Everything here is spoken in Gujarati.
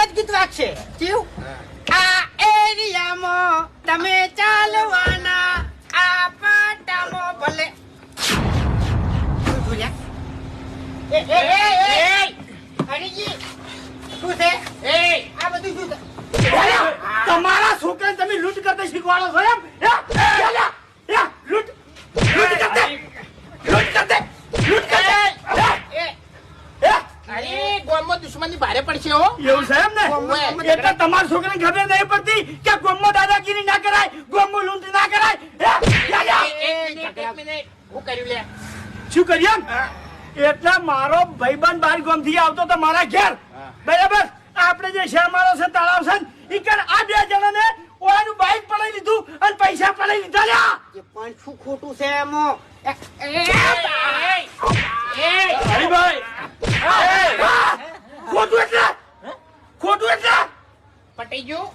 જ ગીત વાગશે કેવું આ એરિયામાં તમે ચાલવાના આ પાટામાં ભલે હરીજી શું છે આ બધું શું તમારા છોકરાને તમે લૂંટ કરતા શીખવાડો છો એમ લૂંટ કરતે અરે ગોમમાં દુશ્મની ભારે પડશે હો એવું છે એમ ને એટલે તમારા છોકરાને ખબર નહીં પડતી કે ગોમમાં દાદાગીરી ના કરાય ગોમમાં લૂંટ ના કરાય હું કર્યું લે શું કર્યું એટલે મારો ભાઈબંધ બાર ગામ થી આવતો તો મારા ઘેર બરાબર આપણે જે શેરમાળો છે તળાવ છે ઈ કર આ બે જણાને ઓનું બાઈક પડાઈ લીધું અને પૈસા પડાઈ લીધા લ્યા એ પણ શું ખોટું છે એમાં હરીભાઈ ખોટું એટલે પટાઈ ગયું